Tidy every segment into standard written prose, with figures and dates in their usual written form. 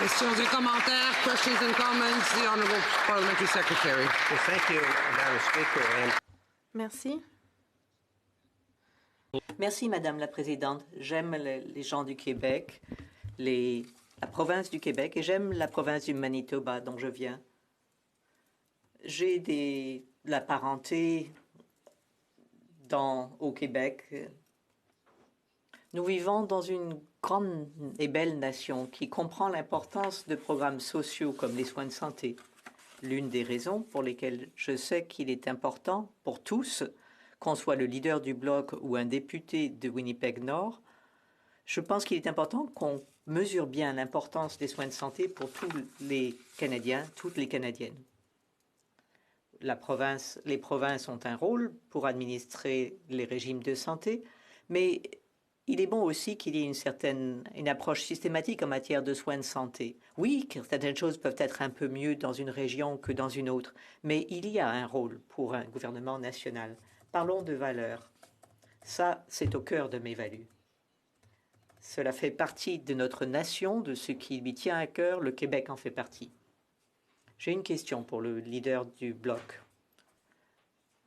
Questions et commentaires, questions and comments, the Honourable Parliamentary Secretary. Well, thank you, Madam Speaker. Merci. Merci, Madame la Présidente. J'aime les gens du Québec, la province du Québec, et j'aime la province du Manitoba dont je viens. J'ai de la parenté au Québec. Nous vivons dans une grande et belle nation qui comprend l'importance de programmes sociaux comme les soins de santé. L'une des raisons pour lesquelles je sais qu'il est important pour tous, qu'on soit le leader du Bloc ou un député de Winnipeg-Nord, je pense qu'il est important qu'on mesure bien l'importance des soins de santé pour tous les Canadiens, toutes les Canadiennes. Les provinces ont un rôle pour administrer les régimes de santé, mais il est bon aussi qu'il y ait une approche systématique en matière de soins de santé. Oui, certaines choses peuvent être un peu mieux dans une région que dans une autre, mais il y a un rôle pour un gouvernement national. Parlons de valeurs. Ça, c'est au cœur de mes valeurs. Cela fait partie de notre nation, de ce qui lui tient à cœur. Le Québec en fait partie. J'ai une question pour le leader du Bloc.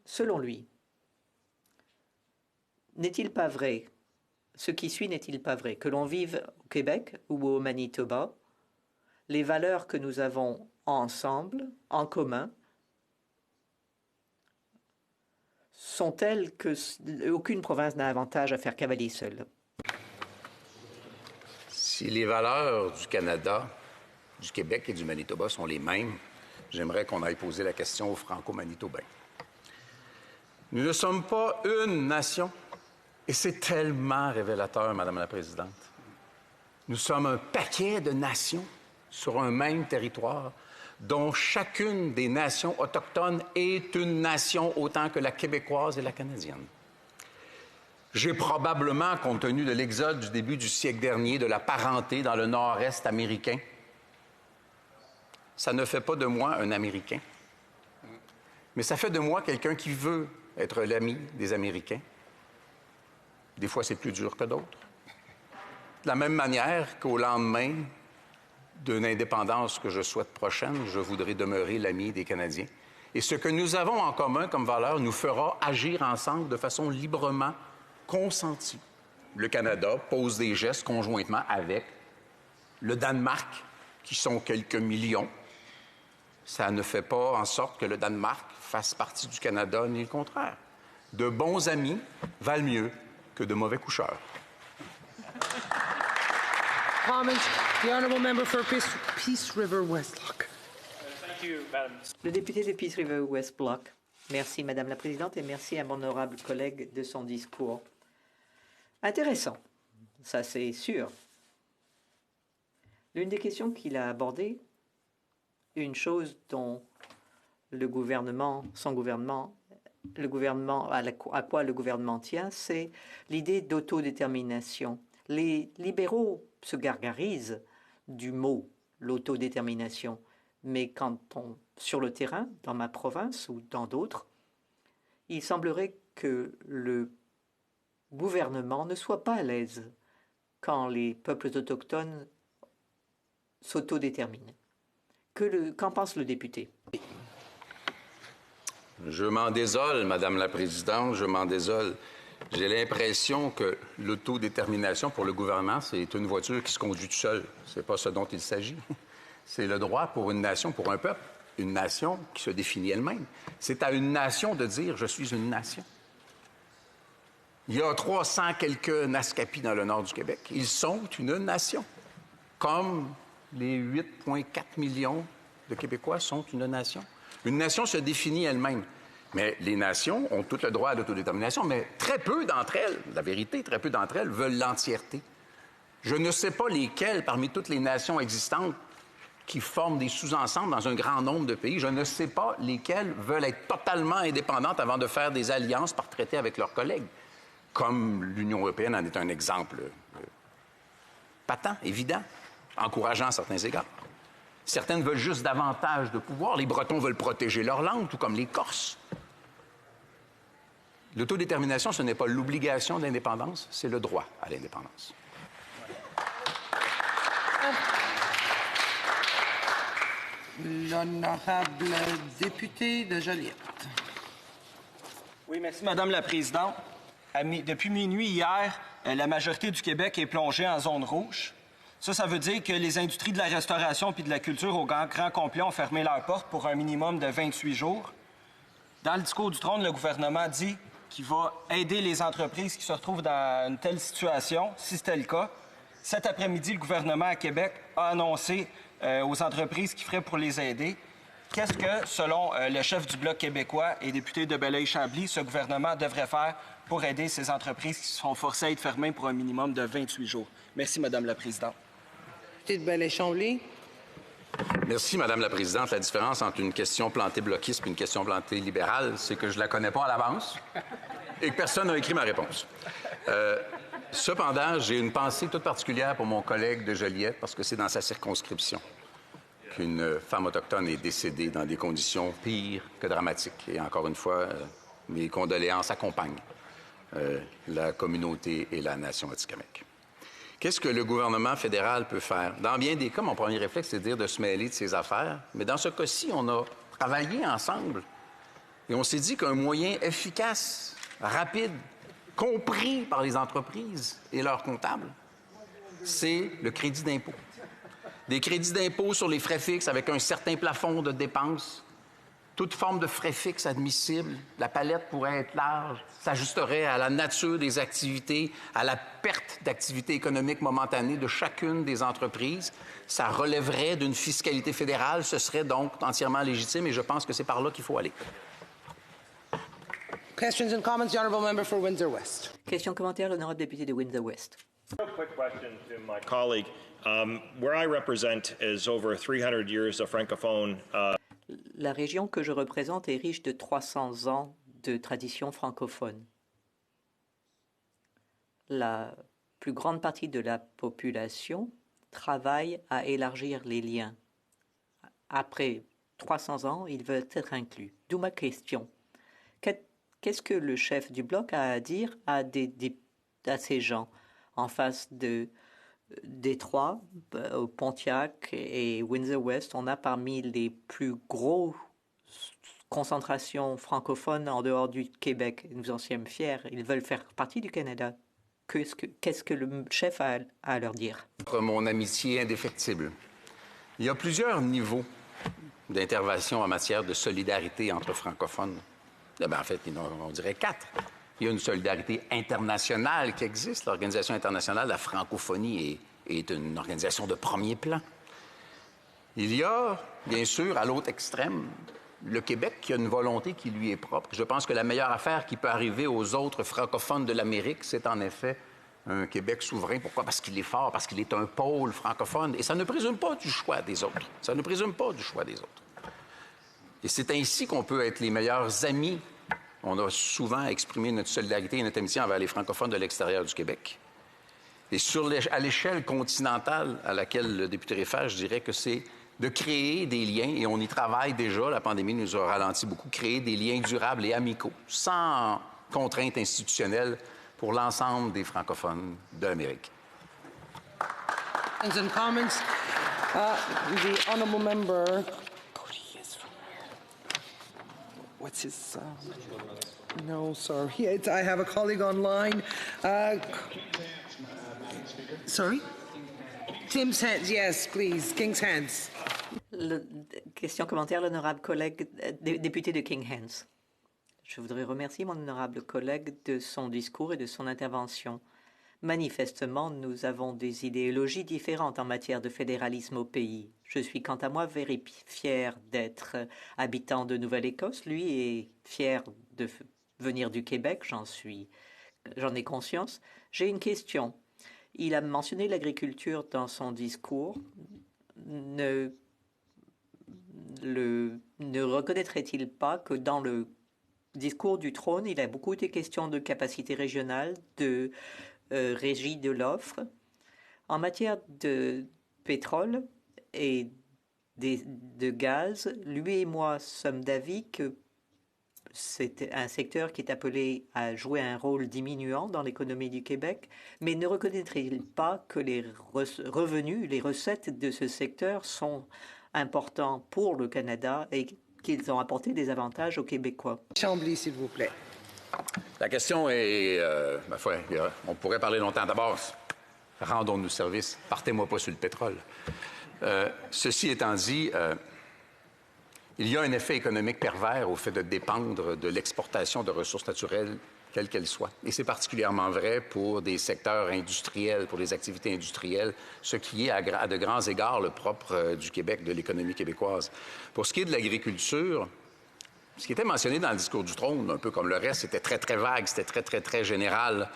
Selon lui, n'est-il pas vrai, ce qui suit n'est-il pas vrai, que l'on vive au Québec ou au Manitoba, les valeurs que nous avons ensemble, en commun, sont telles qu'aucune province n'a avantage à faire cavalier seule? Si les valeurs du Canada, du Québec et du Manitoba sont les mêmes, j'aimerais qu'on aille poser la question aux Franco-Manitobains. Nous ne sommes pas une nation, et c'est tellement révélateur, Madame la Présidente. Nous sommes un paquet de nations sur un même territoire, dont chacune des nations autochtones est une nation autant que la québécoise et la canadienne. J'ai probablement, compte tenu de l'exode du début du siècle dernier, de la parenté dans le nord-est américain, ça ne fait pas de moi un Américain, mais ça fait de moi quelqu'un qui veut être l'ami des Américains. Des fois, c'est plus dur que d'autres. De la même manière qu'au lendemain d'une indépendance que je souhaite prochaine, je voudrais demeurer l'ami des Canadiens. Et ce que nous avons en commun comme valeur nous fera agir ensemble de façon librement consentie. Le Canada pose des gestes conjointement avec le Danemark, qui sont quelques millions. Ça ne fait pas en sorte que le Danemark fasse partie du Canada, ni le contraire. De bons amis valent mieux que de mauvais coucheurs. The Honourable Member for Peace River Westlock. Thank you, Madam. Le député de Peace River West Block. Merci, Madame la Présidente, et merci à mon honorable collègue de son discours. Intéressant, ça c'est sûr. L'une des questions qu'il a abordées, une chose dont à quoi le gouvernement tient, c'est l'idée d'autodétermination. Les libéraux se gargarisent du mot l'autodétermination, mais sur le terrain, dans ma province ou dans d'autres, il semblerait que le gouvernement ne soit pas à l'aise quand les peuples autochtones s'autodéterminent. Qu'en pense le député? Je m'en désole, Madame la Présidente, je m'en désole. J'ai l'impression que l'autodétermination pour le gouvernement, c'est une voiture qui se conduit tout seul. C'est pas ce dont il s'agit. C'est le droit pour une nation, pour un peuple, une nation qui se définit elle-même. C'est à une nation de dire « je suis une nation ». Il y a 300 quelques Naskapis dans le nord du Québec. Ils sont une nation, comme les 8,4 millions de Québécois sont une nation. Une nation se définit elle-même. Mais les nations ont tout le droit à l'autodétermination, mais très peu d'entre elles, la vérité, très peu d'entre elles veulent l'entièreté. Je ne sais pas lesquelles, parmi toutes les nations existantes qui forment des sous-ensembles dans un grand nombre de pays, je ne sais pas lesquelles veulent être totalement indépendantes avant de faire des alliances par traité avec leurs collègues, comme l'Union européenne en est un exemple patent, évident, encourageant à certains égards. Certaines veulent juste davantage de pouvoir. Les Bretons veulent protéger leur langue, tout comme les Corses. L'autodétermination, ce n'est pas l'obligation de l'indépendance, c'est le droit à l'indépendance. L'honorable député de Joliette. Oui, merci, Madame la Présidente. Depuis minuit hier, la majorité du Québec est plongée en zone rouge. Ça veut dire que les industries de la restauration et de la culture au grand complet ont fermé leurs portes pour un minimum de 28 jours. Dans le discours du trône, le gouvernement dit qu'il va aider les entreprises qui se retrouvent dans une telle situation, si c'était le cas. Cet après-midi, le gouvernement à Québec a annoncé aux entreprises qu'il ferait pour les aider. Qu'est-ce que, selon le chef du Bloc québécois et député de Belleuil-Chambly, ce gouvernement devrait faire pour aider ces entreprises qui sont forcées à être fermées pour un minimum de 28 jours? Merci, Madame la Présidente. Député de Belleuil-Chambly. Merci, Madame la Présidente. La différence entre une question plantée bloquiste et une question plantée libérale, c'est que je ne la connais pas à l'avance et que personne n'a écrit ma réponse. Cependant, j'ai une pensée toute particulière pour mon collègue de Joliette parce que c'est dans sa circonscription qu'une femme autochtone est décédée dans des conditions pires que dramatiques. Et encore une fois, mes condoléances accompagnent la communauté et la nation atikamekw. Qu'est-ce que le gouvernement fédéral peut faire? Dans bien des cas, mon premier réflexe, c'est de dire de se mêler de ses affaires. Mais dans ce cas-ci, on a travaillé ensemble et on s'est dit qu'un moyen efficace, rapide, compris par les entreprises et leurs comptables, c'est le crédit d'impôt. Des crédits d'impôt sur les frais fixes avec un certain plafond de dépenses. Toute forme de frais fixes admissible, la palette pourrait être large, s'ajusterait à la nature des activités, à la perte d'activité économique momentanée de chacune des entreprises. Ça relèverait d'une fiscalité fédérale, ce serait donc entièrement légitime et je pense que c'est par là qu'il faut aller. Questions and comments, the honourable member for Windsor-West. Question commentaire, l'honorable député de Windsor-West. Real quick question to my colleague. Where I represent is over 300 years of francophone. La région que je représente est riche de 300 ans de tradition francophone. La plus grande partie de la population travaille à élargir les liens. Après 300 ans, ils veulent être inclus. D'où ma question. Qu'est-ce que le chef du Bloc a à dire à ces gens en face de Détroit, Pontiac et Windsor-West? On a parmi les plus grosses concentrations francophones en dehors du Québec. Nous en sommes fiers. Ils veulent faire partie du Canada. Qu'est-ce que le chef a à leur dire? Mon amitié indéfectible. Il y a plusieurs niveaux d'intervention en matière de solidarité entre francophones. En fait, on dirait 4. Il y a une solidarité internationale qui existe. L'Organisation internationale de la francophonie est une organisation de premier plan. Il y a, bien sûr, à l'autre extrême, le Québec qui a une volonté qui lui est propre. Je pense que la meilleure affaire qui peut arriver aux autres francophones de l'Amérique, c'est en effet un Québec souverain. Pourquoi? Parce qu'il est fort, parce qu'il est un pôle francophone. Et ça ne présume pas du choix des autres. Ça ne présume pas du choix des autres. Et c'est ainsi qu'on peut être les meilleurs amis. On a souvent exprimé notre solidarité et notre amitié envers les francophones de l'extérieur du Québec. Et à l'échelle continentale à laquelle le député réfère, je dirais que c'est de créer des liens, et on y travaille déjà, la pandémie nous a ralenti beaucoup, créer des liens durables et amicaux, sans contrainte institutionnelle pour l'ensemble des francophones de l'Amérique. Questions and comments. The honourable member. What's his? No, sorry. I have a colleague online. Sorry? Tim's Heads, yes, please. King's Heads. Question commentaire, l'honorable collègue député de King Hens. Je voudrais remercier mon honorable collègue de son discours et de son intervention. Manifestement, nous avons des idéologies différentes en matière de fédéralisme au pays. Je suis quant à moi very fier d'être habitant de Nouvelle-Écosse. Lui est fier de venir du Québec, j'en ai conscience. J'ai une question. Il a mentionné l'agriculture dans son discours. Ne reconnaîtrait-il pas que dans le discours du trône, il a beaucoup été question de capacité régionale, de régie de l'offre? En matière de pétrole et de gaz, lui et moi sommes d'avis que c'est un secteur qui est appelé à jouer un rôle diminuant dans l'économie du Québec, mais ne reconnaîtrait-il pas que les revenus, les recettes de ce secteur sont importants pour le Canada et qu'ils ont apporté des avantages aux Québécois. Chambly, s'il vous plaît. La question est, ma foi, on pourrait parler longtemps. D'abord, rendons-nous service. Partez-moi pas sur le pétrole. Ceci étant dit, il y a un effet économique pervers au fait de dépendre de l'exportation de ressources naturelles, quelles qu'elles soient. Et c'est particulièrement vrai pour des secteurs industriels, pour les activités industrielles, ce qui est à de grands égards le propre du Québec, de l'économie québécoise. Pour ce qui est de l'agriculture, ce qui était mentionné dans le discours du trône, un peu comme le reste, c'était très, très vague, c'était très, très général.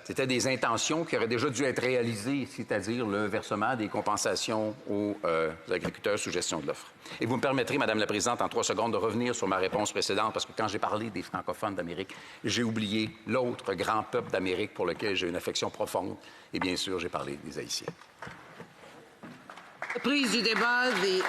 C'était des intentions qui auraient déjà dû être réalisées, c'est-à-dire le versement des compensations aux agriculteurs sous gestion de l'offre. Et vous me permettrez, Madame la Présidente, en 3 secondes, de revenir sur ma réponse précédente, parce que quand j'ai parlé des francophones d'Amérique, j'ai oublié l'autre grand peuple d'Amérique pour lequel j'ai une affection profonde. Et bien sûr, j'ai parlé des Haïtiens. Prise du débat des